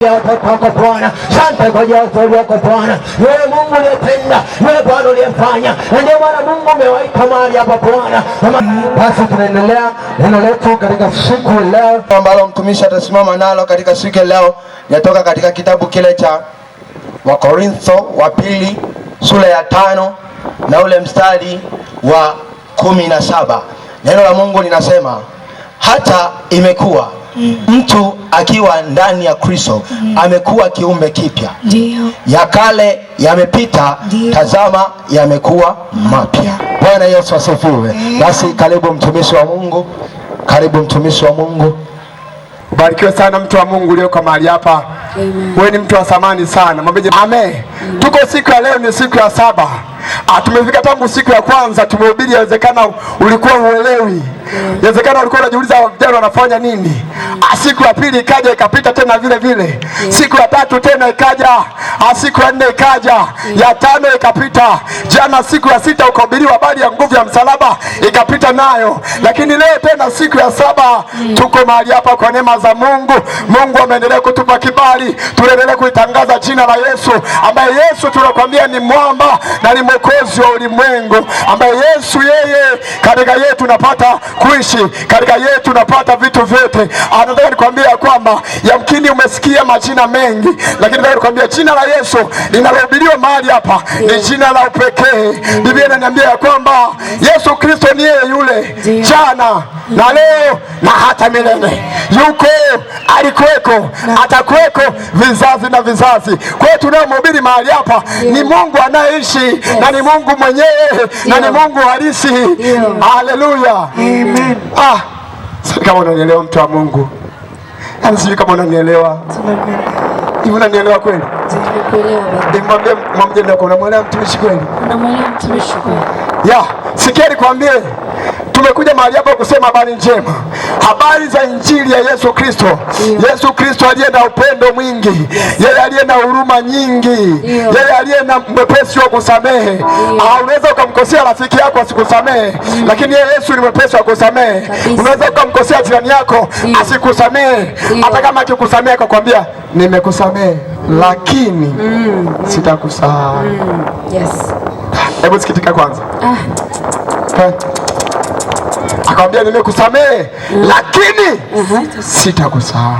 Watoto Bwana, asante kwa ajili yako Bwana. Wewe Mungu uliyetenda, wewe Bwana uliyefanya, na ndio maana Mungu umewaita mahali hapa Bwana. Basi tunaendelea neno letu katika siku leo ambalo mtumishi atasimama nalo katika siku leo, yatoka katika kitabu kile cha Wakorintho wa pili sura ya 5 na ule mstari wa 17. Neno la Mungu linasema, hata imekuwa mtu akiwa ndani ya Kristo amekuwa kiumbe kipya, ya kale yamepita, tazama yamekuwa mapya. Bwana Yesu asifiwe. Basi karibu mtumishi wa Mungu, karibu mtumishi wa Mungu. Ubarikiwe sana mtu wa Mungu ulioko mahali hapa. Wewe ni mtu wa thamani sana. Mwambie amen. Tuko siku ya leo, ni siku ya 7. Tumefika tangu siku ya kwanza tumehubiri. Yawezekana ulikuwa uelewi, yawezekana ulikuwa unajiuliza vijana wanafanya nini. Siku ya pili ikaja ikapita tena vile vile. Siku ya 3 tena ikaja, siku ya 4 ikaja, ya 5 ikapita. Jana siku ya 6 ukahubiriwa habari ya nguvu ya msalaba, ikapita nayo. Lakini leo tena siku ya 7 tuko mahali hapa kwa neema za Mungu. Mungu ameendelea kutupa kibali, tuendelee kuitangaza jina la Yesu, ambaye Yesu tunakwambia ni mwamba na ni mwokozi wa ulimwengu, ambaye Yesu yeye katika yeye tunapata kuishi, katika yeye tunapata vitu vyote. Anataka nikwambia kwamba yamkini umesikia majina mengi, lakini nataka nikwambia jina la Yesu linalohubiriwa mahali hapa ni jina la upekee. Biblia inaniambia kwamba Yesu Kristo ni yeye yule jana na leo na hata milele. Yuko, alikuweko, atakuweko vizazi na vizazi. Kwa hiyo tunayemhubiri mahali hapa ni Mungu anayeishi, na ni Mungu mwenyewe, na ni Mungu halisi. Haleluya. Amen. Sasa kama unanielewa mtu wa Mungu, sijui kama unanielewa. Hivi unanielewa kweli? Nimwambie mwambie ndio unamwelewa mtumishi kweli? Unamwelewa mtumishi kweli? Sikia nikwambie, tumekuja mahali hapa kusema habari njema, habari za injili ya Yesu Kristo. Yesu Kristo aliye na upendo mwingi, yeye aliye na huruma nyingi, yeye aliye na mwepesi wa kusamehe. Unaweza ukamkosea rafiki yako asikusamehe, lakini yeye Yesu ni mwepesi wa kusamehe. Unaweza ukamkosea jirani yako asikusamehe, hata kama akikusamehe akakwambia nimekusamehe lakini sitakusahau. Yes. Hebu sikitika kwanza. Akamwambia nimekusamehe lakini sitakusahau.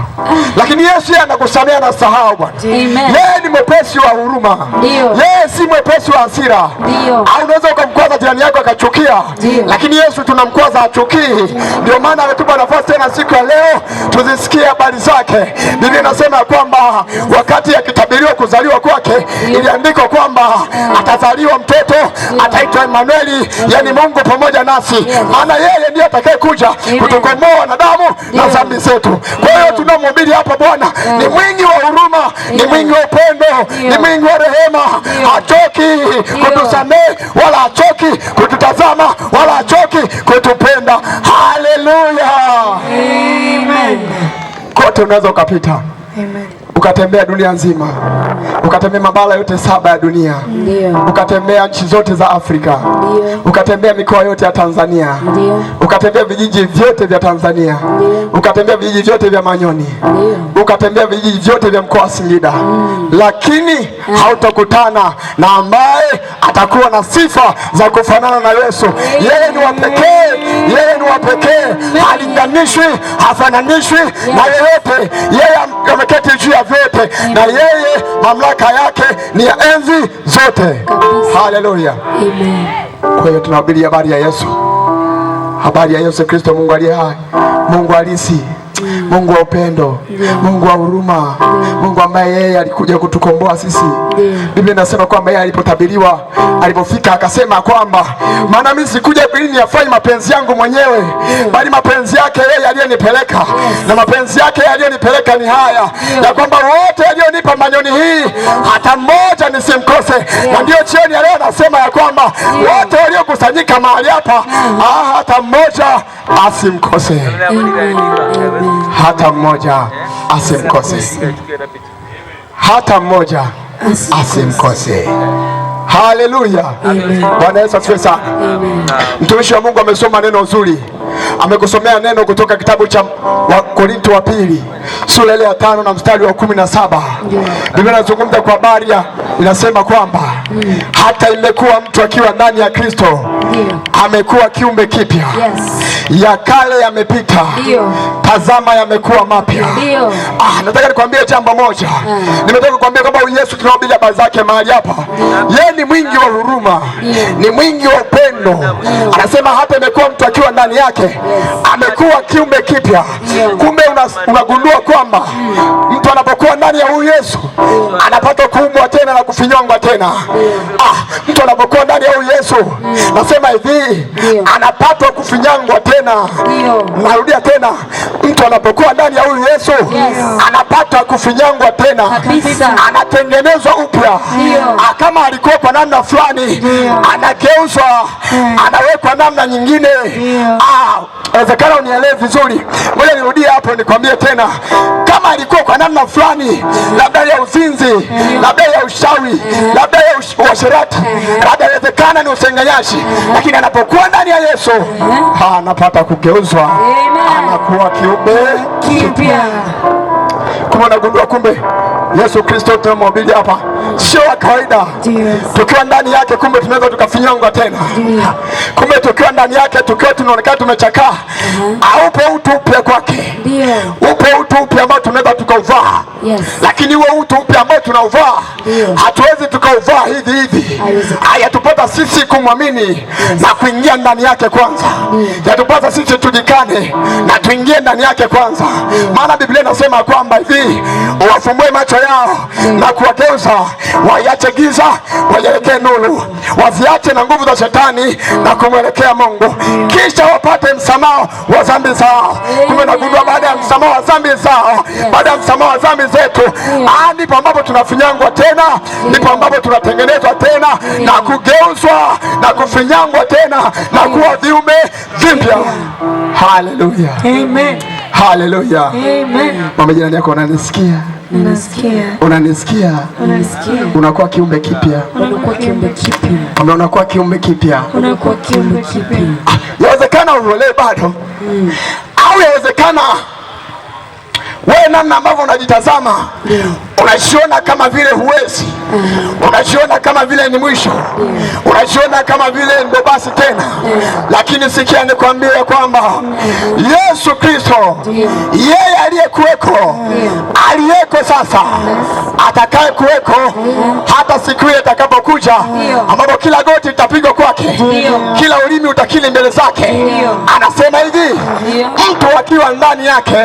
Lakini Yesu yeye anakusamehe, anasahau Bwana. Yeye ni mwepesi wa huruma. Yeye si mwepesi wa hasira. Au unaweza ukamkwaza jirani yako akachukia, lakini Yesu tunamkwaza achukii. Ndio maana ametupa nafasi tena siku ya leo tuzisikie habari zake. Biblia inasema kwamba wakati akitabiriwa kuzaliwa kwake, iliandikwa kwamba atazaliwa mtoto, ataitwa Emmanueli, yani Mungu pamoja nasi. Maana yeye ndiye atakayekuja kutukomboa wanadamu na dhambi zetu. Kwa hiyo tunamhubiri hapa Bwana ni mwingi wa huruma, ni mwingi wa upendo, ni mwingi wa rehema. Hachoki kutusamehe, wala hachoki kututazama, wala hachoki kutupenda. Haleluya. Amen. Kote unaweza ukapita. Amen. Ukatembea dunia nzima, ukatembea mabara yote 7 ya dunia, ukatembea nchi zote za Afrika, ukatembea mikoa yote ya Tanzania, ukatembea vijiji vyote vya Tanzania, ukatembea vijiji vyote vya Manyoni, ukatembea vijiji vyote vya mkoa wa Singida, lakini hautakutana na ambaye atakuwa na sifa za kufanana na Yesu. Yeye ni wa pekee, yeye ni wa pekee, halinganishwi, hafananishwi na yeyote. Yeye ameketi juu ya vyote, na yeye mamlaka yake ni ya enzi zote. Haleluya. Amen. Kwa hiyo tunahubiri habari ya Yesu, habari ya Yesu Kristo, Mungu aliye hai, Mungu halisi, Mungu wa upendo, Mungu wa huruma, Mungu ambaye yeye alikuja kutukomboa sisi. Biblia inasema kwamba yeye alipotabiriwa, alipofika akasema kwamba maana mimi sikuja ili niyafanye mapenzi yangu mwenyewe, bali mapenzi yake yeye aliyenipeleka. Na mapenzi yake aliyenipeleka ni haya, ya kwamba wote alionipa Manyoni hii hata mmoja nisimkose. Na ndio jioni ya leo nasema ya kwamba wote waliokusanyika mahali hapa hata mmoja asimkose. Hata mmoja asimkose. Hata mmoja asimkose. Haleluya. Bwana Yesu asifiwe sana. Mtumishi wa Mungu amesoma neno zuri. amekusomea neno kutoka kitabu cha Wakorintho wa pili sura ya 5 na mstari wa 17. Biblia inazungumza kwa habari ya, inasema kwamba hata imekuwa mtu akiwa ndani ya Kristo amekuwa kiumbe kipya. Ya kale yamepita, tazama yamekuwa mapya. Nataka nikwambie jambo moja. Nimetoka kukwambia kwamba Yesu tunahubiri habari zake mahali hapa. Yeye ni mwingi wa huruma, ni mwingi wa upendo. Anasema hata imekuwa mtu akiwa ndani yake amekuwa kiumbe kipya. Kumbe unagundua kwamba mtu anapokuwa ndani ya huyu Yesu anapata kuumbwa tena na kufinyongwa tena. Mtu anapokuwa ndani ya huyu Yesu, nasema hivi, anapata kufinyangwa tena. Narudia tena, mtu anapokuwa ndani ya huyu Yesu anapata kufinyangwa tena, anatengenezwa upya. Kama alikuwa kwa namna fulani, anageuzwa, anawekwa namna nyingine. Inawezekana unielewe vizuri. Ngoja nirudie hapo nikwambie tena. Kama alikuwa kwa namna fulani, labda ya uzinzi, labda ya ushawi, labda ya uasherati, labda inawezekana ni usengenyaji, lakini anapokuwa ndani ya Yesu anapata kugeuzwa, anakuwa kiumbe kipya. Kama unagundua kumbe Yesu Kristo tunamhubiri hapa sio wa kawaida. Tukiwa ndani yake kumbe tunaweza tukafinyangwa tena. Kumbe tukiwa ndani yake, tukiwa tunaonekana tumechakaa, upo utu upya kwake. Upo utu upya ambao tunaweza tukauvaa. Lakini huo utu upya ambao tunauvaa hatuwezi tukauvaa hivi hivi. Yatupata sisi kumwamini na kuingia ndani yake kwanza. Yatupata sisi tujikane na tuingie ndani yake kwanza. Maana Biblia inasema kwamba hivi, wafumbue macho yao na kuwageuza, waiache giza waelekee nuru, waziache na nguvu za shetani na kumwelekea Mungu, kisha wapate msamaha wa dhambi zao. Kumbe nagundua baada ya msamaha wa dhambi zao, baada ya msamaha wa dhambi zetu, ndipo ambapo tunafinyangwa tena, ndipo ambapo tunatengenezwa tena na kugeuzwa na kufinyangwa tena na kuwa viumbe vipya. Haleluya. Amen. Haleluya. Amen. Mama jirani yako, unanisikia? Unasikia? Unanisikia? Unasikia? Unakuwa kiumbe kipya. Unakuwa kiumbe kipya. Unakuwa kiumbe kipya. Unakuwa kiumbe kipya. Yawezekana uelewe bado. Au yawezekana wewe namna ambavyo unajitazama, unajiona kama vile huwezi. Unajiona kama vile ni mwisho. Unajiona kama vile ndo basi tena. Lakini sikia nikwambie kwamba Yesu Kristo, yeye aliyekuweko, aliyeko sasa, atakaye kuweko hata siku ile itakapokuja, ambapo kila goti litapigwa kwake, kila ulimi utakiri mbele zake. Anasema hivi, mtu akiwa ndani yake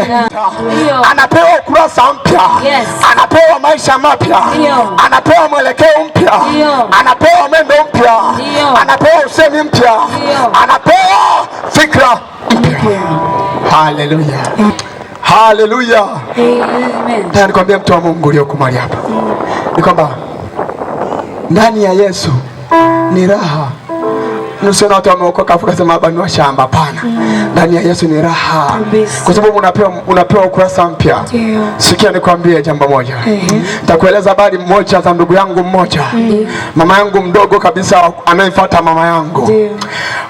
anapewa ukurasa mpya. Anapewa maisha mapya. Anapewa mwelekeo mpya. Anapewa mwendo mpya. Anapewa usemi mpya. Anapewa fikra mpya. Haleluya. Haleluya. Amen. Tayari nikwambia mtu wa Mungu uliyoko mahali hapa, ni kwamba ndani ya Yesu ni raha. Nusiona watu wameokoka afu kasema hapa ni washamba. Hapana. Ndani ya Yesu ni raha. Kwa sababu unapewa ukurasa mpya. Sikia nikwambie jambo moja. Nitakueleza habari moja za ndugu yangu mmoja. Mama yangu mdogo kabisa anayefuata mama yangu.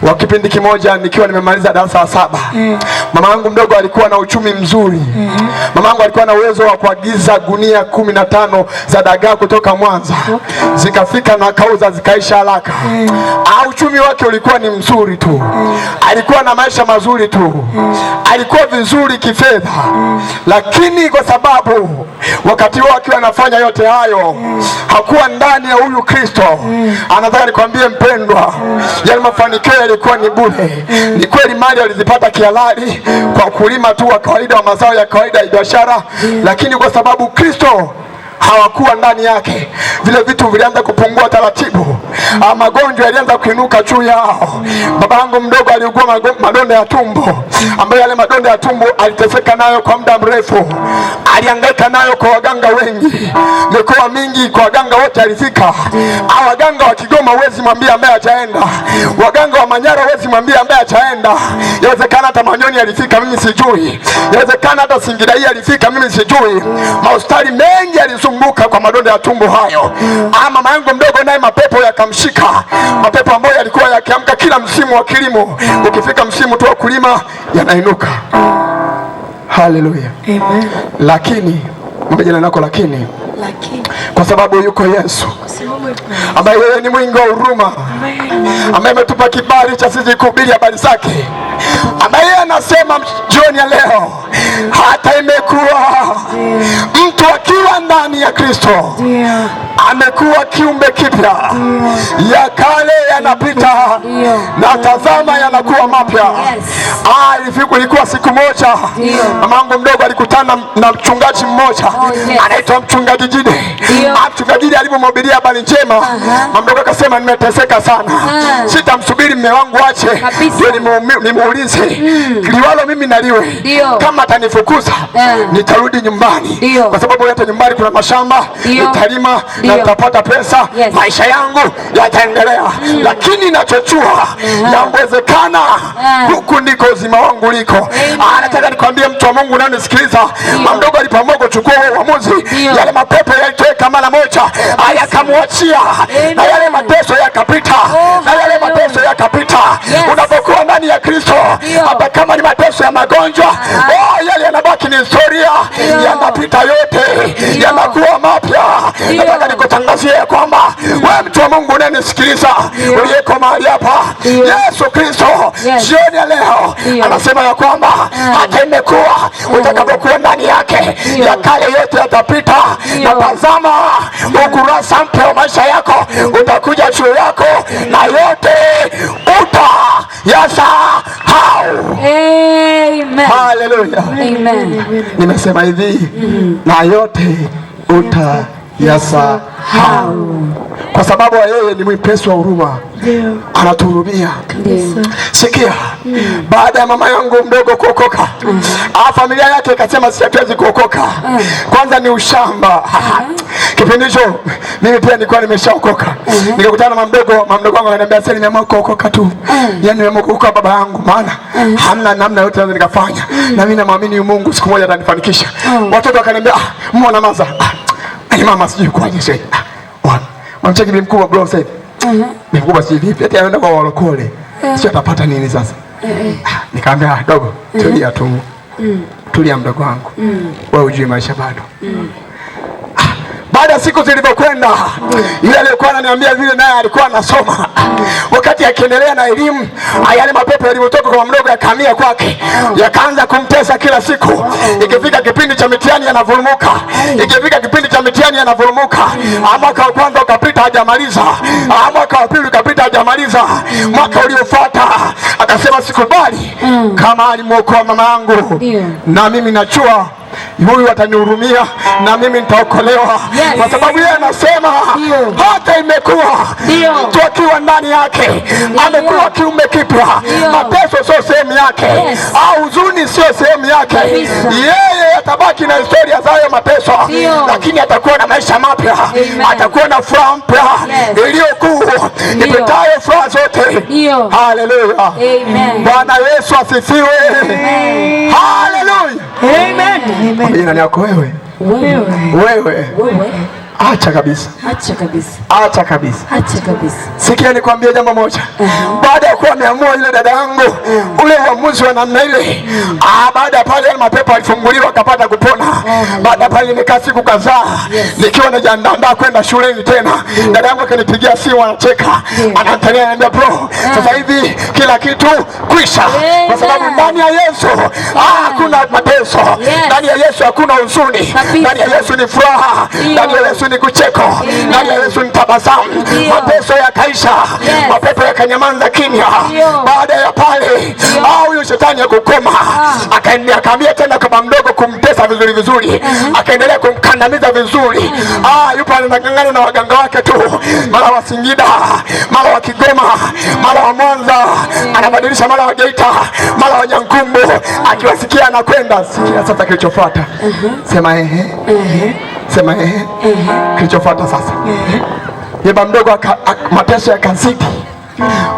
Wa kipindi kimoja nikiwa nimemaliza darasa la 7. Mama yangu mdogo alikuwa na uchumi mzuri. Mama yangu alikuwa na uwezo wa kuagiza gunia 15 za dagaa kutoka Mwanza. Zikafika na kauza zikaisha haraka. Uchumi wake ulikuwa ni mzuri tu. Alikuwa na maisha mazuri tu. Alikuwa vizuri kifedha. Lakini kwa sababu wakati wao akiwa anafanya yote hayo, hakuwa ndani ya huyu Kristo. Anataka nikwambie mpendwa, yale mafanikio yalikuwa ni bure. Ni kweli mali alizipata kihalali kwa kulima tu wa kawaida wa mazao ya kawaida ya biashara, lakini kwa sababu Kristo hawakuwa ndani yake, vile vitu vilianza kupungua taratibu. Magonjwa yalianza kuinuka juu yao. Baba yangu mdogo aliugua madonda ya tumbo, ambayo yale madonda ya tumbo aliteseka nayo kwa muda mrefu. Alihangaika nayo kwa waganga wengi, mikoa mingi, kwa waganga wote alifika. Waganga wa Kigoma huwezi mwambia ambaye hajaenda. Waganga wa Manyara huwezi mwambia ambaye hajaenda. Yawezekana hata Manyoni alifika, mimi sijui. Yawezekana hata Singida hii alifika, mimi sijui. Mahospitali mengi alizunguka kusumbuka kwa madonda ya tumbo hayo. Mama yangu mdogo naye mapepo yakamshika, mapepo ambayo yalikuwa yakiamka kila msimu wa kilimo. Ukifika msimu tu wa kulima yanainuka. Haleluya, amen. Lakini mbele nako, lakini kwa sababu yuko Yesu ambaye yeye ni mwingi wa huruma, ambaye ametupa kibali cha sisi kuhubiri habari zake, ambaye yeye anasema jioni ya leo, hata imekuwa mtu akiwa ndani ya Kristo amekuwa kiumbe kipya, ya kale yanapita na tazama yanakuwa mapya. Ilikuwa siku moja mamangu mdogo alikutana na mchungaji mmoja anaitwa Mchungaji Jide. Mchungaji Jide alipomhubiria habari njema, mama mdogo akasema, nimeteseka sana, sitamsubiri mume wangu ache ndio nimuulize liwalo mimi naliwe, kama atanifukuza nitarudi nyumbani, kwa sababu hata nyumbani kuna mashamba, nitalima na nitapata pesa, maisha yangu yataendelea. Lakini nachochua yawezekana huku ndiko uzima wangu liko. Nataka nikwambie mtu wa Mungu unanisikiliza, mama mdogo alipoamua kuchukua uamuzi, yale mapepo yalitoweka mara moja, yakamwachia, na yale mateso yakapita, na yale mateso yakapita. Unapokuwa ndani ya Kristo, hata kama ni mateso ya magonjwa, yale yanabaki ni historia, yanapita yote, yanakuwa mapya. Nataka nikutangazie kwamba wewe mtu wa Mungu unanisikiliza, uliyeko mahali hapa, Yesu Kristo jioni ya leo anasema ya kwamba hata imekuwa utakapokuwa ndani yake, ya kale yote yatapita, na tazama ukurasa mpya wa maisha yako utakuja juu yako, na yote utayasahau. Amen. Haleluya. Amen. Nimesema hivi, na yote utayasahau, kwa sababu yeye ni mwepesi wa huruma, anatuhurumia. Sikia, baada ya mama yangu mdogo kuokoka, familia yake ikasema sisi hatuwezi kuokoka, kwanza ni ushamba. Kipindi hicho mimi pia nilikuwa nimeshaokoka. Nikakutana na mama mdogo wangu ananiambia, sasa nimeamua kuokoka tu, yani nimeamua kuokoka baba yangu, maana hamna namna yote naweza nikafanya, na mimi naamini Mungu siku moja atanifanikisha. Watoto wakaniambia, mbona maza mama sijui kwaje sasa. Mamcheki ni mkubwa bro sasa. Ni mkubwa si vipi? Hata anaenda kwa walokole. Sio atapata nini sasa? Nikamwambia dogo, tulia tu. Tulia mdogo wangu. Wewe ujui maisha bado. Baada ya siku zilivyokwenda, yule aliyekuwa ananiambia vile naye alikuwa anasoma. Wakati akiendelea na elimu, yale mapepo yalivyotoka kwa mdogo yakahamia kwake, yakaanza kumtesa kila siku. Ikifika kipindi cha mitihani yanavurumuka, ikifika kipindi cha mitihani yanavurumuka. Mwaka wa kwanza ukapita hajamaliza, mwaka wa pili ukapita hajamaliza, mwaka uliofuata akasema sikubali, kama alimuokoa mama yangu na mimi nachua huyu atanihurumia na mimi nitaokolewa. Kwa sababu yeye anasema hata imekuwa mtu akiwa ndani yake amekuwa kiumbe kipya. Mateso sio sehemu yake, au huzuni sio sehemu yake. Yeye atabaki na historia za hayo mateso, lakini atakuwa na maisha mapya, atakuwa na furaha mpya iliyokuu ipitayo furaha zote. Haleluya, Bwana Yesu asifiwe. Haleluya, amen. Jina yako wewe. Acha kabisa. Acha kabisa. Sikia nikwambie jambo moja. Baada ya kuwa ameamua yule dada yangu ule uamuzi wa namna ile, baada pale mapepo alifunguliwa akapata kupona. Baada pale nimekaa siku kadhaa nikiwa najiandaa kwenda shuleni tena. Dada yangu akanipigia simu anacheka. Anatania ananiambia, bro, sasa hivi kila kitu kwisha. Kwa sababu ndani ya Yesu hakuna mateso. Ndani ya Yesu hakuna huzuni. Ndani ya Yesu ni furaha. Ndani ya Yesu ni kucheko. Ndani ya Yesu ni tabasamu. Mateso yakaisha. Mapepo yakanyamaza kimya. Baada ya pale huyo shetani akukoma, akaambia tena kama mdogo kumtesa vizuri, akaendelea kumkandamiza vizuri. Yupo anangangana na waganga wake tu, mara wa Singida, mara wa Kigoma, mara wa Mwanza, anabadilisha mara wa Geita, mara wa Nyankumbu, akiwasikia anakwenda. Sikia sasa kilichofuata. Sema sema kilichofuata sasa. Yeba mdogo mateso yakazidi.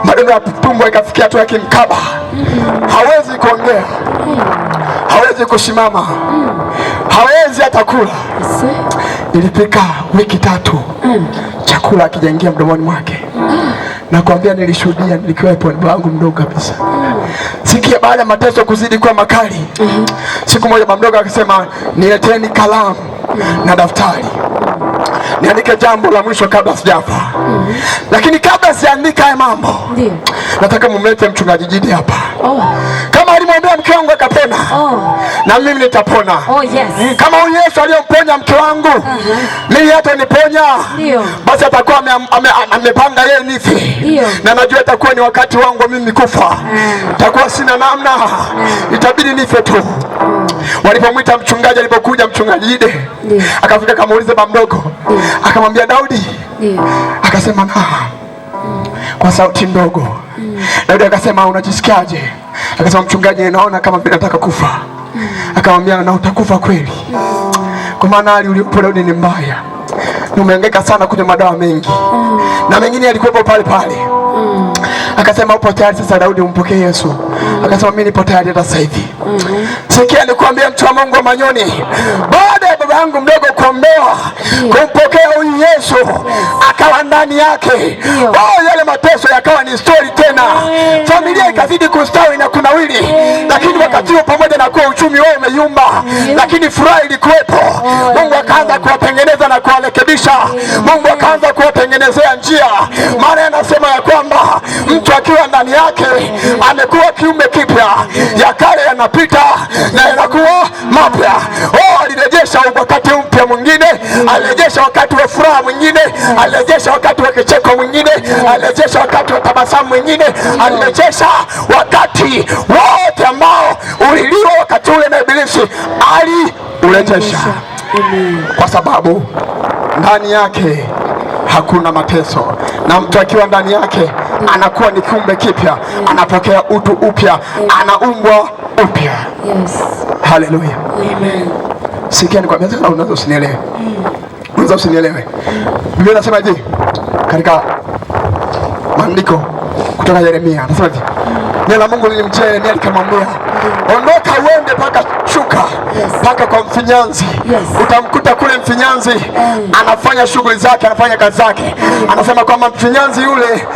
Maneno ya tumbo yakafikia tu yakimkaba. Hawezi kuongea, hawezi kusimama, hawezi hata kula. Ilifika wiki 3 chakula akijaingia mdomoni mwake. Nakwambia nilishuhudia, nilikiwepo, ni wangu mdogo kabisa. Sikia, baada ya mateso kuzidi kuwa makali, siku moja baba mdogo akasema, nileteni kalamu na daftari niandike jambo la mwisho kabla sijafa. Lakini kabla siandika haya mambo, nataka mumlete mchungaji Jide hapa. Kama alimwambia mke wangu akapona, na mimi nitapona. Kama huyu Yesu aliyomponya mke wangu mimi hata niponya, basi atakuwa amepanga yeye nife. Na najua itakuwa ni wakati wangu mimi kufa. Itakuwa sina namna, itabidi nife tu. Walipomwita mchungaji, alipokuja mchungaji Jide akafika, akamuuliza baba mdogo, akamwambia Daudi. Akasema na kwa sauti ndogo. Daudi akasema, unajisikiaje? Akasema, mchungaji, naona kama vile nataka kufa. Akamwambia, na utakufa kweli, kwa maana hali ulipo Daudi ni mbaya, umehangaika sana kunywa madawa mengi na mengine yalikuwepo pale pale. Akasema, upo tayari sasa Daudi umpokee Yesu? Akasema, mimi nipo tayari hata sasa hivi. Sikia nikwambia, mtu wa Mungu wa Manyoni, baada ya baba yangu mdogo kuombewa kumpokea huyu Yesu, akawa ndani yake, yale mateso yakawa ni story tena. Familia ikazidi kustawi na kunawili. Lakini wakati huo, pamoja na kuwa uchumi wao umeyumba, lakini furaha ilikuwepo. Mungu akaanza kuwatengeneza na kuwarekebisha. Mungu akaanza kuwatengenezea njia. Maana anasema ya kwamba mtu akiwa ndani yake amekuwa kiumbe kipya, ya kale yanapita na yanakuwa mapya. Alirejesha wakati mpya mwingine, alirejesha wakati wa furaha mwingine, alirejesha wakati wa kicheko mwingine, alirejesha wakati wa tabasamu mwingine, alirejesha wakati wote ambao uliliwa wakati ule na Ibilisi, aliurejesha. Kwa sababu ndani yake hakuna mateso, na mtu akiwa ndani yake anakuwa ni kiumbe kipya, anapokea utu upya, anaumbwa upya. Haleluya, amen. Sikia nikwambia, unaweza usinielewe, unaweza usinielewe. Biblia inasema je, katika maandiko kutoka Yeremia, anasema je, neno la Mungu lilimjia Yeremia likamwambia, ondoka uende mpaka shuka mpaka kwa mfinyanzi. Utamkuta kule mfinyanzi anafanya shughuli zake, anafanya kazi zake. Anasema kwamba mfinyanzi yule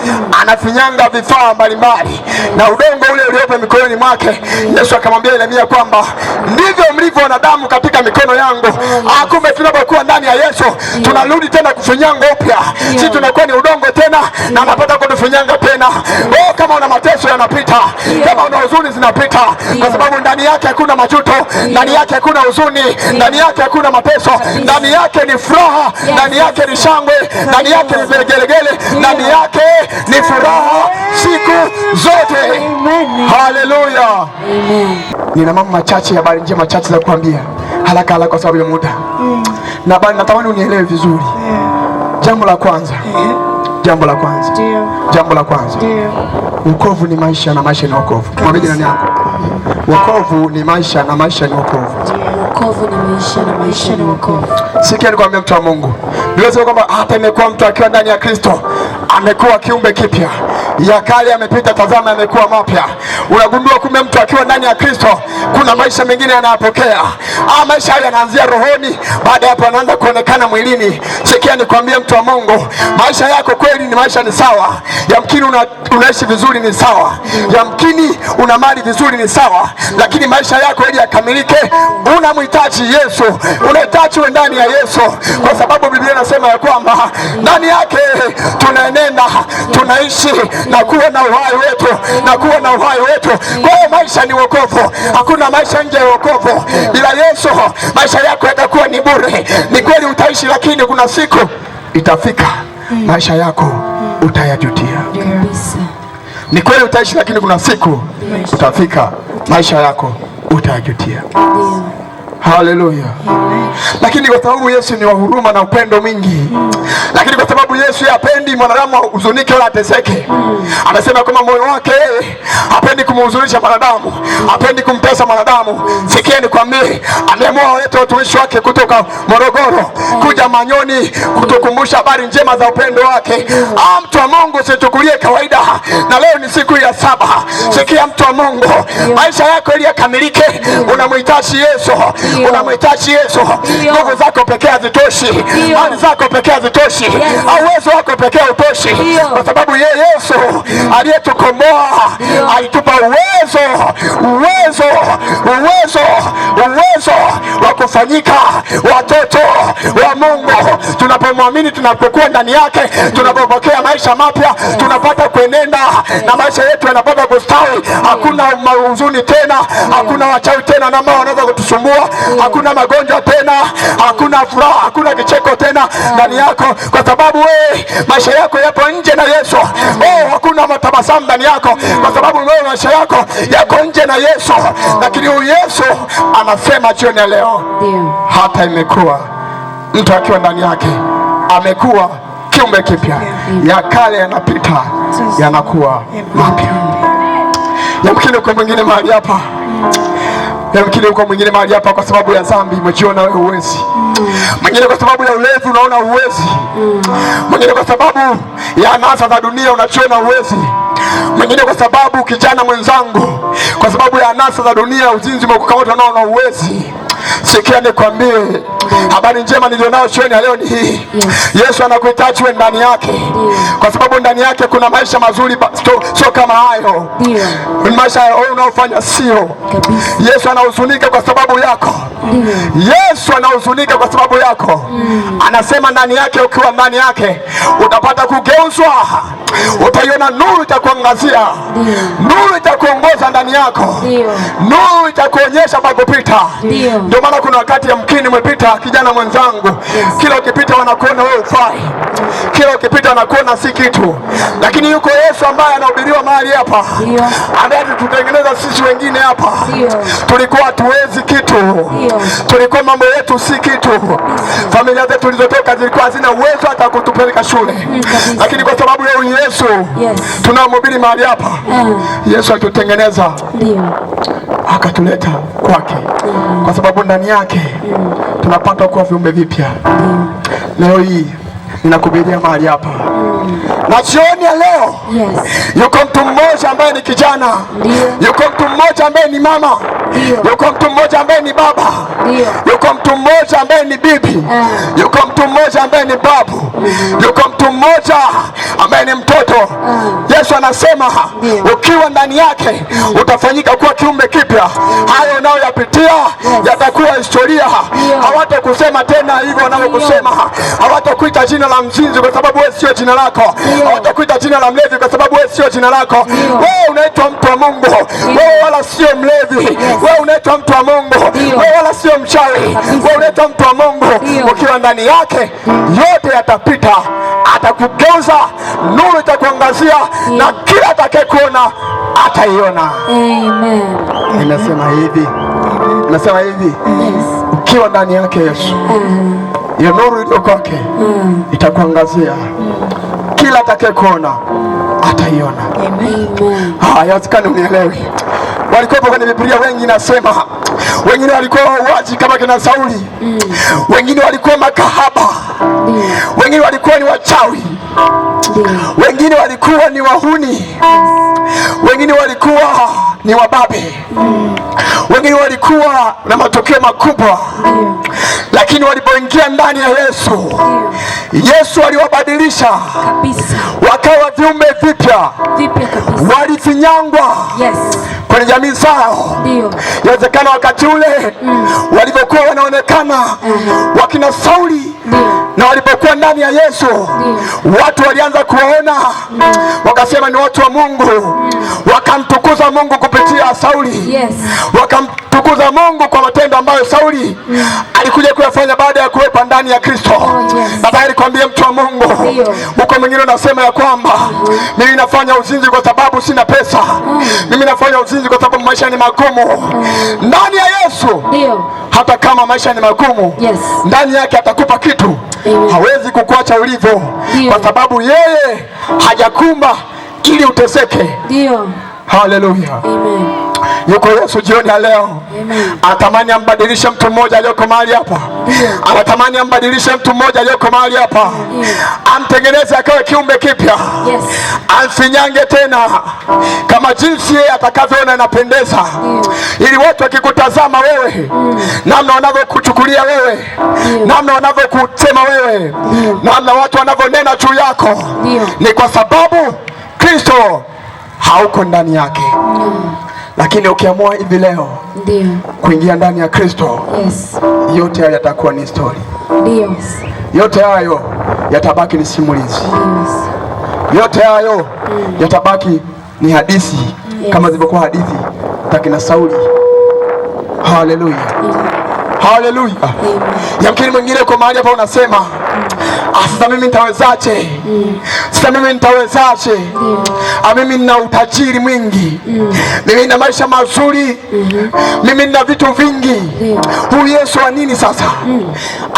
anafinyanga vifaa mbalimbali na udongo ule uliopo mikononi mwake. Yesu akamwambia Yeremia kwamba ndivyo mlivyo wanadamu katika mikono yangu. Kumbe tunapokuwa ndani ya Yesu tunarudi tena kufinyanga upya. Sisi tunakuwa ni udongo tena na anapata kutufinyanga tena. Kama una mateso yanapita, kama una huzuni zinapita, kwa sababu ndani yake hakuna majuto, ndani yake hakuna huzuni, ndani yake hakuna mateso, ndani yake ni furaha, ndani yake ni shangwe, ndani yake ni vigelegele, ndani yake ni furaha siku zote. Haleluya. Nina mambo machache, habari njema chache za kuambia haraka haraka kwa sababu ya muda. Na bali natamani unielewe vizuri. Jambo la kwanza, wokovu ni maisha na maisha ni wokovu. Mwambie jirani yako, wokovu ni maisha na maisha ni wokovu. Wokovu ni maisha na maisha ni wokovu. Sikia nikwambie, mtu wa Mungu, Biblia kwamba hata imekuwa mtu akiwa ndani ya Kristo amekuwa kiumbe kipya, ya kale yamepita, tazama yamekuwa mapya. Unagundua kumbe mtu akiwa ndani ya Kristo kuna maisha mengine anayapokea. Maisha haya yanaanzia rohoni, baada ya hapo yanaanza kuonekana mwilini. Sikia nikwambie, mtu wa Mungu, maisha yako kweli ni maisha ni sawa. Yamkini unaishi vizuri ni sawa, yamkini una mali vizuri ni sawa, lakini maisha yako ili yakamilike unamhitaji Yesu. Unahitaji uwe ndani ya Yesu, kwa sababu Biblia inasema ya kwamba ndani yake tunaenenda, tunaishi na kuwa na uhai wetu, Kwa hiyo maisha ni wokovu. Hakuna maisha nje ya wokovu. Bila Yesu maisha yako yatakuwa ni bure. Ni kweli utaishi, lakini kuna siku itafika maisha yako utayajutia. Ni kweli utaishi, lakini kuna siku utafika maisha yako utayajutia. Haleluya. Lakini kwa sababu Yesu ni wa huruma na upendo mwingi, lakini kwa sababu Yesu hapendi mwanadamu ahuzunike wala ateseke, anasema kwamba moyo wake hapendi kumhuzunisha mwanadamu, hapendi kumtesa mwanadamu. Sikia nikwambie, ameamua walete watumishi wake kutoka Morogoro kuja Manyoni kutukumbusha habari njema za upendo wake. Mtu wa Mungu, usitukulie kawaida, na leo ni siku ya 7. Sikia mtu wa Mungu, maisha yako ili yakamilike unamhitaji Yesu. unamhitaji Yesu. Nguvu zako pekee hazitoshi, mali zako pekee hazitoshi, au uwezo wako pekee hautoshi, kwa sababu yeye Yesu aliyetukomboa alitupa uwezo wa kufanyika watoto wa Mungu tunapomwamini, tunapokuwa ndani yake, tunapopokea maisha mapya, tunapata kuenenda na maisha yetu yanapata kustawi. Hakuna huzuni tena, hakuna wachawi tena na ambao wanaweza kutusumbua, hakuna magonjwa tena, hakuna furaha, hakuna kicheko tena ndani yako, kwa sababu wewe maisha yako yapo nje na Yesu. Hakuna matabasamu ndani yako, kwa sababu wewe maisha yako yako nje na Yesu. Lakini huyu Yesu anasema jioni ya leo, hata imekuwa mtu akiwa ndani yake amekuwa kiumbe kipya, ya kale yanapita, yanakuwa mapya. Yamkini uko mwingine mahali hapa, yamkini uko mwingine mahali hapa kwa sababu ya dhambi umejiona wewe huwezi. Mwingine kwa sababu ya ulevi unaona huwezi. Mwingine kwa sababu ya anasa za dunia unajiona huwezi. Mwingine kwa sababu kijana mwenzangu, kwa sababu ya anasa za dunia uzinzi umekukamata unaona huwezi. Sikia nikwambie, habari njema nilionayo jioni ya leo ni hii. Yesu anakuhitaji wewe ndani yake, kwa sababu ndani yake kuna maisha mazuri, sio kama hayo maisha wewe unaofanya sio. Yesu anahuzunika kwa sababu yako. Yesu anahuzunika kwa sababu yako. Anasema ndani yake, ukiwa ndani yake utapata kugeuzwa, utaiona nuru itakuangazia, nuru itakuongoza ndani yako, nuru itakuonyesha pakupita. Ndio maana kuna wakati yamkini umepita kijana mwenzangu, kila ukipita wanakuona wewe ufai, kila ukipita wanakuona si kitu, lakini yuko Yesu ambaye anahubiriwa mahali hapa, ambaye tutengeneza sisi wengine hapa. Tulikuwa hatuwezi kitu, tulikuwa mambo yetu si kitu, familia zetu tulizotoka zilikuwa hazina uwezo hata kutupeleka shule, lakini kwa sababu ya Yesu tunamhubiri mahali hapa, Yesu alitutengeneza, akatuleta kwake, kwa sababu ndani yake tunapata kuwa viumbe vipya. Leo hii ninakuhubiria mahali hapa, na jioni ya leo yuko mtu mmoja ambaye ni kijana, yuko mtu mmoja ambaye ni mama, yuko mtu mmoja ambaye ni baba, yuko mtu mmoja ambaye ni bibi, yuko mtu mmoja ambaye ni babu, yuko mtu mmoja ambaye ni mtoto. Yesu anasema ukiwa ndani yake utafanyika kuwa kiumbe kipya. Hayo unayoyapitia yatakuwa historia. Hawatakusema tena hivyo wanavyokusema, hawatakuita jina la mzinzi kwa sababu wewe sio jina lako, hawatakuita jina la mlevi kwa sababu wewe sio jina lako. Wewe unaitwa mtu wa Mungu, wewe wala sio mlevi. Wewe unaitwa mtu wa Mungu, wewe wala sio mchawi. Wewe unaitwa mtu wa Mungu. Ukiwa ndani yake yote yatapita, atakugeuza, nuru itakuangazia, na kila atakayekuona ataiona. Amen. Nasema hivi, ukiwa ndani yake Yesu, hiyo nuru iliyo kwake itakuangazia, kila atakayekuona ataiona. Yawezekana unielewi. Walikuwa kwenye Biblia wengi nasema, wengine walikuwa wauaji kama kina Sauli, wengine walikuwa makahaba, wengine walikuwa ni wachawi, wengine walikuwa ni wahuni, wengine walikuwa ni wababe, wengine walikuwa na matokeo makubwa. Lakini walipoingia ndani ya Yesu, Yesu aliwabadilisha kabisa, wakawa viumbe vipya kabisa, walifinyangwa kwenye jamii zao. Inawezekana wakati ule walivyokuwa wanaonekana wakina Sauli, na walipokuwa ndani ya Yesu, watu walianza kuwaona, wakasema ni watu wa Mungu, wakamtukuza Mungu kupitia Sauli, wakamtukuza Mungu kwa matendo ambayo Sauli alikuja kuyafanya baada ya kuwepa ndani ya Kristo. Baba, nikwambie mtu wa Mungu, huko mwingine unasema ya kwamba mimi nafanya uzinzi kwa sababu sina pesa, mimi nafanya uzinzi kwa sababu maisha ni magumu. Ndani ya Yesu, hata kama maisha ni magumu, ndani yake atakupa kitu. Hawezi kukuacha ulivyo, kwa sababu yeye hajakumba ili uteseke. Haleluya. Amen. Yuko Yesu jioni ya leo. Amen. Anatamani ambadilishe mtu mmoja aliyoko mahali hapa. Anatamani ambadilishe mtu mmoja aliyoko mahali hapa. Amtengeneze akawe kiumbe kipya. Yes. Amfinyange tena kama jinsi yeye atakavyoona inapendeza. Ili watu wakikutazama wewe, namna wanavyokuchukulia wewe, namna wanavyokutema wewe, namna watu wanavyonena juu yako, ni kwa sababu Kristo hauko ndani yake. Lakini ukiamua hivi leo kuingia ndani ya Kristo, yote hayo yatakuwa ni story. Yote hayo yatabaki ni simulizi. Yote hayo yatabaki ni hadithi, kama zilivyokuwa hadithi za kina Sauli. Haleluya. Haleluya. Yamkini mwingine kwa mahali hapa unasema, sasa mimi nitawezaje? Sasa mimi nitawezaje? Mimi nina utajiri mwingi. Mimi nina maisha mazuri. Mimi nina vitu vingi. Huyu Yesu wa nini sasa?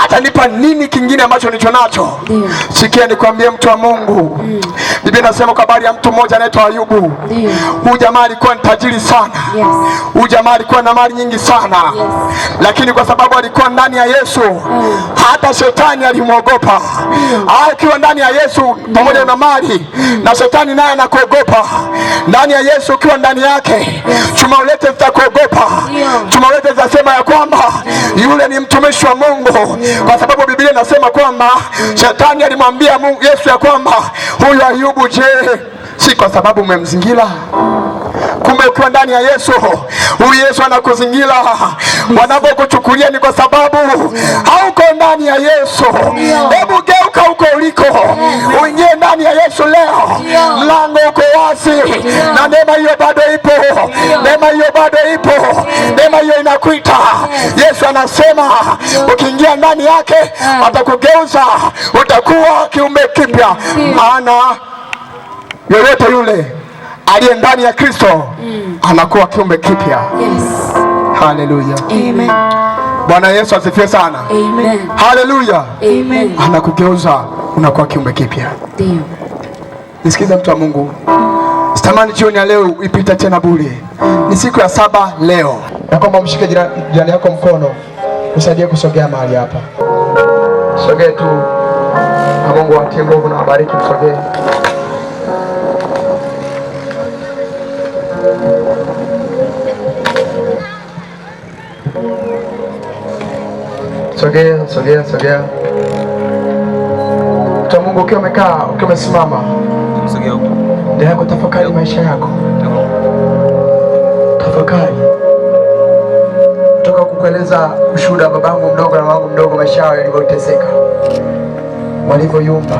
Atanipa nini kingine ambacho nicho nacho? Sikia nikwambie mtu wa Mungu. Biblia inasema kwa habari ya mtu mmoja anaitwa Ayubu. Huyu jamaa alikuwa ni tajiri sana. Huyu jamaa alikuwa na mali nyingi sana. Lakini kwa sababu alikuwa ndani ya Yesu, hata shetani alimwogopa. Ukiwa ndani ya Yesu pamoja na mali, na shetani naye anakuogopa. Ndani ya Yesu ukiwa ndani yake, chuma ulete zitakuogopa. Chuma ulete zitasema ya kwamba yule ni mtumishi wa Mungu. Kwa sababu Biblia inasema kwamba shetani alimwambia Mungu Yesu ya kwamba huyu Ayubu, je, si kwa sababu umemzingira? Kumbe ukiwa ndani ya Yesu, huyu Yesu anakuzingira. Wanapokuchukulia ni kwa sababu hauko ndani ya Yesu. Hebu geuka huko uliko, uingie ndani ya Yesu leo. Mlango uko wazi, na neema hiyo bado ipo. Neema hiyo bado ipo. Neema hiyo inakuita. Yesu anasema ukiingia ndani yake atakugeuza, utakuwa kiumbe kipya. Maana yoyote yule aliye ndani ya Kristo anakuwa kiumbe kipya. Haleluya. Amen. Bwana Yesu asifiwe sana. Amen. Haleluya. Amen. Anakugeuza, unakuwa kiumbe kipya. Ndio. Nisikize mtu wa Mungu. Sitamani jioni ya leo ipita tena bure. Ni siku ya 7 leo. Na kwamba mshike jirani yako mkono, usaidie kusogea mahali hapa. Sogea tu. Na Mungu atie nguvu na abariki, msogee. Sogea. Mtu wa Mungu, ukiwa umekaa, ukiwa umesimama, sogea huko. Ndio yako, tafakari maisha yako. Tafakari. Toka kukueleza ushuhuda babangu mdogo na mamangu mdogo, maisha yao yalivyoteseka, walivyoyumba,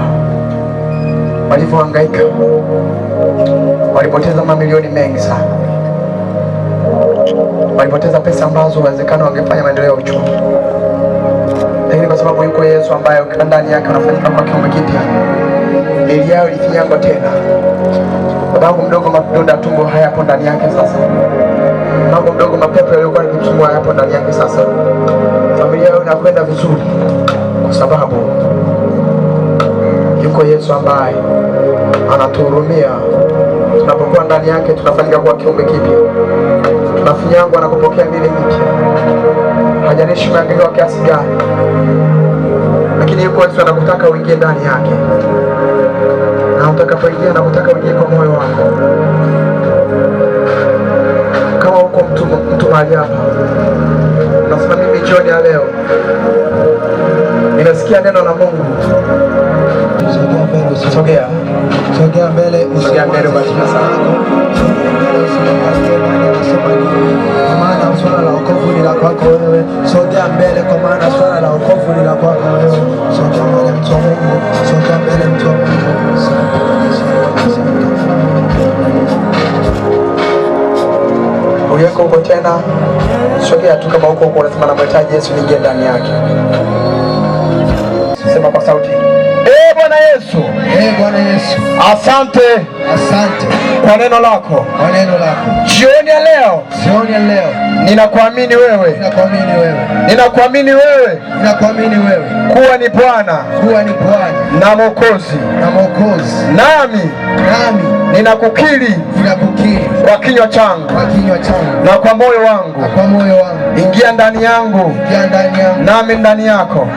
walivyohangaika, walipoteza mamilioni mengi sana. Walipoteza pesa ambazo wawezekano wangefanya maendeleo ya uchumi. Lakini kwa sababu yuko Yesu ambaye ukiwa ndani yake unafanyika kwa kiumbe kipya, miili yao ilifinyangwa tena. Babangu mdogo, madonda tumbo hayapo ndani yake sasa. Babangu mdogo, mapepo yaliyokuwa yakimsumbua hayapo ndani yake sasa. Familia yao inakwenda vizuri kwa sababu yuko Yesu ambaye anatuhurumia. Tunapokuwa ndani yake tunafanyika kwa kiumbe kipya. Tunafinyangwa na kupokea miili mipya. Hajalishi umeangaliwa kiasi gani, lakini yuko Yesu anakutaka uingie ndani yake. Na utakapoingia anakutaka uingie kwa moyo wako. Kama uko mtu mahali hapa, nasema mimi jioni ya leo nimesikia neno la Mungu. Sogea mbele kwa maana swala la wokovu ni la kwako wewe. Sogea mbele kwa maana swala la wokovu ni la kwako wewe. Sogea mbele mtu wa Mungu. Sogea mbele mtu wa Mungu. Uliyeko huko tena, sogea tu kama huko unasema namhitaji Yesu, niingie ndani yake. Sema kwa sauti. Bwana Yesu. Bwana Yesu. Asante. kwa neno lako, jioni ya leo ninakuamini wewe, ninakuamini wewe kuwa ni Bwana na Mwokozi, nami ninakukiri kwa kinywa changu na kwa moyo wangu. Ingia ndani yangu nami ndani yako,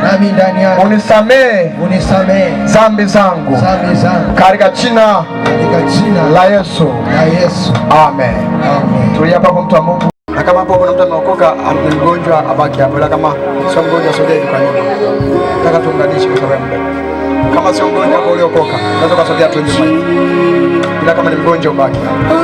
unisamehe dhambi zangu katika jina la Yesu. Amen. Tulia hapo mtu wa Mungu. Na kama hapo kuna mtu ameokoka ni mgonjwa abaki hapo, ila kama sio mgonjwa sogea kwa nyuma. Nataka tuunganishe kwa sababu kama sio mgonjwa hapo uliokoka unaweza kusogea tu nyuma, ila kama ni mgonjwa ubaki hapo.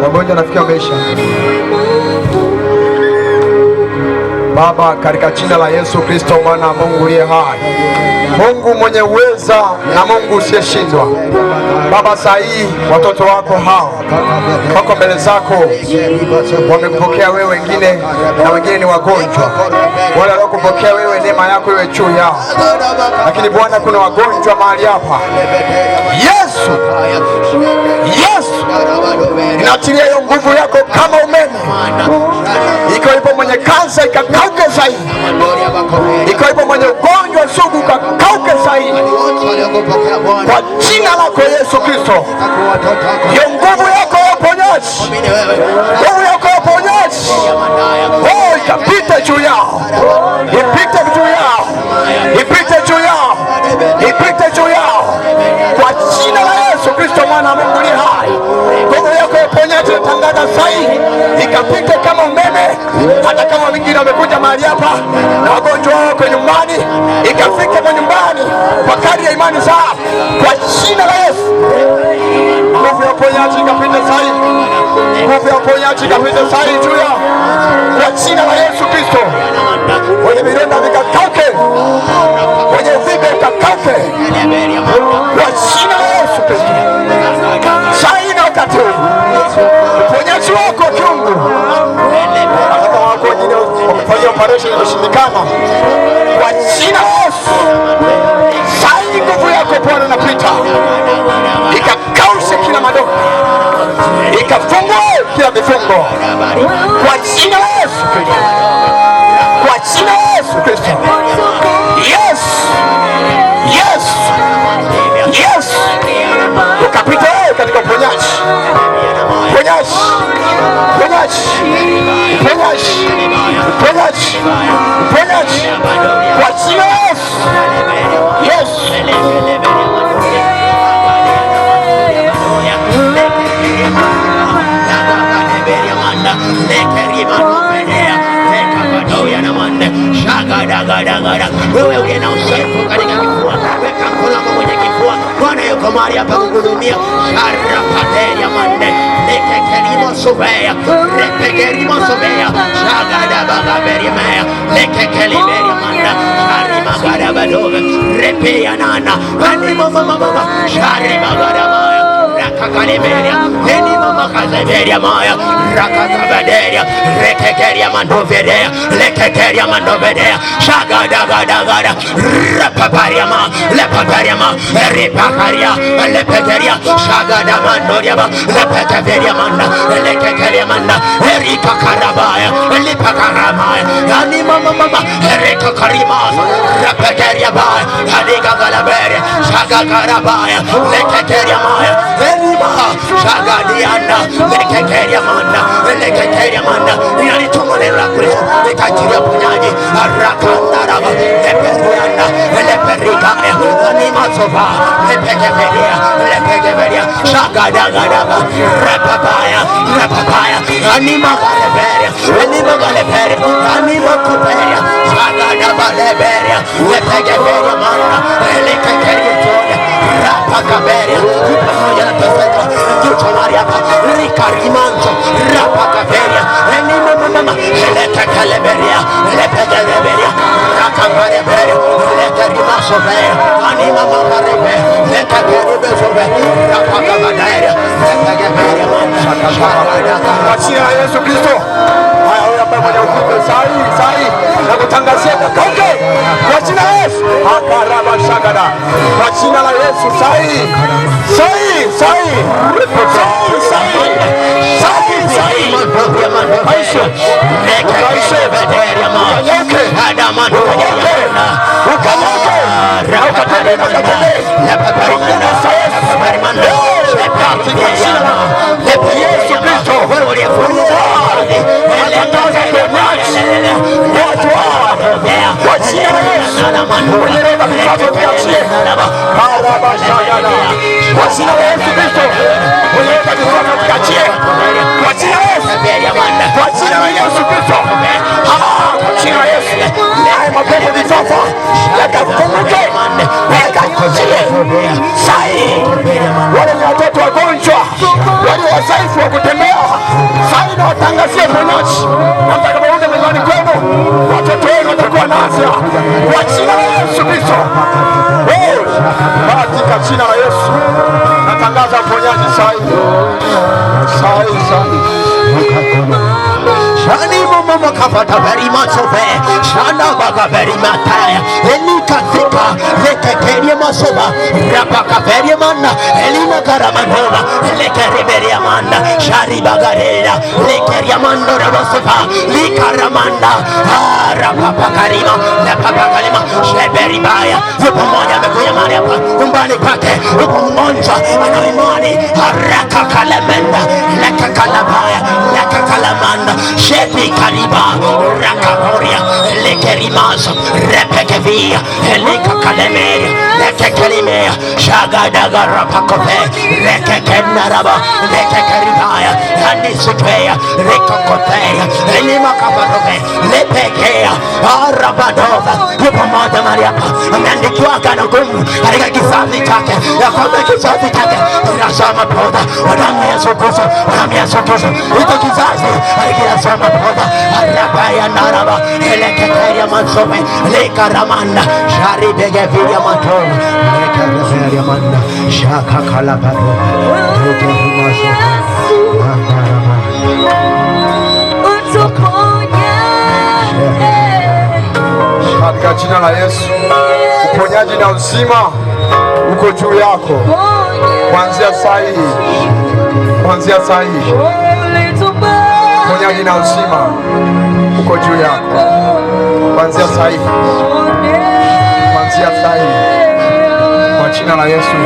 Wagonjwa nafikia maisha. Baba, katika jina la Yesu Kristo Mwana wa Mungu aliye hai, Mungu mwenye uweza na Mungu usiyeshindwa, Baba, saa hii watoto wako hao wako mbele zako, wamekupokea wewe, wengine na wengine ni wagonjwa. Wale waliokupokea wewe, neema yako iwe juu yao. Lakini Bwana, kuna wagonjwa mahali hapa. Yesu, inatilia hiyo nguvu yako kama umeme. Ikiwa ipo mwenye kansa ikakauke zaidi, ikiwa ipo mwenye ugonjwa sugu ikakauke zaidi, kwa jina lako Yesu Kristo. Hiyo nguvu yako ya uponyaji, nguvu yako ya uponyaji, oh, ikapite juu yao, ipite juu yao, ipite juu yao, ipite juu yao, kwa jina la Yesu Kristo Mwana wa Mungu aliye hai. Nguvu yako ya uponyaji natangaza sahihi, ikapite kama umeme. Hata kama wengine wamekuja mahali hapa na wagonjwa wako nyumbani, ikafike kwa nyumbani kwa kadri ya imani zao, kwa jina la Yesu. Nguvu ya uponyaji ikapite sahihi, nguvu ya uponyaji ikapite sahihi juu yao, kwa jina la Yesu Kristo. Wenye vidonda vikakauke, wenye uvimbe vikakauke, kwa jina la Yesu Kristo. Sahihi na wakati uponyaji wako kiungu. Wako wengine wamefanyia operation imeshindikana, kwa jina la Yesu. Sahihi nguvu yako Bwana napita, ikakaushe kila madogo, ikafungue kila vifungo, kwa jina la Yesu Kristo, kwa jina la Yesu Kristo. Yes, yes, yes, ukapita katika uponyaji, uponyaji, uponyaji, uponyaji, uponyaji, uponyaji, kwa jina la Yesu. Yes. Wewe uliye na uzoefu katika kifua, weka mkono wako kwenye kifua. Bwana yuko mahali hapa kukuhudumia. Sharapateria mande lekekelimo suvea repegerimo suvea shagadabagaberimea lekekeliberia manda sharimagadabadove repea nana animamamamama sharimagadamaya rakakaliberia enimamakazeberia maya rakakabaderia rekekeria mandovedea lekekeria mandovedea shagadagada rapapariama lepapariama ripakaria lepegeria shagadamandoria lepegeria manda lekekeria manda erikakarabaya lipakaramaya animamamama erikakarimasa repegeria baya adigagalaberia shagakarabaya lekekeria maya enima shagadiana lekekeria manda lekekeria manda inalituma neno la Kristo likachiria ponyaji arakandaraba leperiana leperikaya animasova lepegeveria shagadagadaba repapaya repapaya animagaleberia animagaleberia animakuperia shagadabaleberia lepegeveria manda lekekeria toya rapakaberia pamoja na pesa tutamariapa rikarimanzo rapakaberia enimamama lekekeberia lepegeveria rakakaberia Yesu Kristo. Haya, huyu ambaye mwenye ujumbe sahi na kutangazia katoke kwa jina la Yesu. Akaraba shagada kwa jina la Yesu sahi. Wale ni watoto wagonjwa, wale wadhaifu wa kutembea, sasa na watangazia uponyaji. Nataka muone mezani kwenu watoto wenu watakuwa na afya kwa jina la Yesu Kristo. Katika jina la Yesu natangaza uponyaji sahi. Shani mama kafata very much of it. Shana baga very mataya. Elika thika lekekeria masoba. Rapaka very manna. Elina karamanova. Lekereberia manna. Shari bagarela. Lekeria mando rabosofa. Likaramanda. Rapapa karima. Lepapa karima. Sheberi baya. Yupo moja amekuja mahali hapa nyumbani kwake. Yupo mgonjwa ana imani. Haraka kalemenda. Leka kalabaya. Leka kalamanda. Shepi kaliba rakaboria lekerimazo repekevia elika kalemea lekekelimea shagadaga rapakope lekekenaraba lekekeribaya anisutwea rekokopea elima kabarobe lepekea arabadova yupo moja mariapa ameandikiwa agano gumu katika kizazi chake ya kwamba kizazi chake inasoma poda damu ya Yesu Kristo, damu ya Yesu Kristo ito kizazi kinasoma poda arabaya naraba elekekeria mansome lekaramanda shari begeviria matona lekareveria manda shaka kalabado lekehumaso mandarama katika jina la Yesu. Uponyaji na uzima uko juu yako kuanzia saa hii, uponyaji na uzima uko juu yako kuanzia saa hii, kwa jina la Yesu.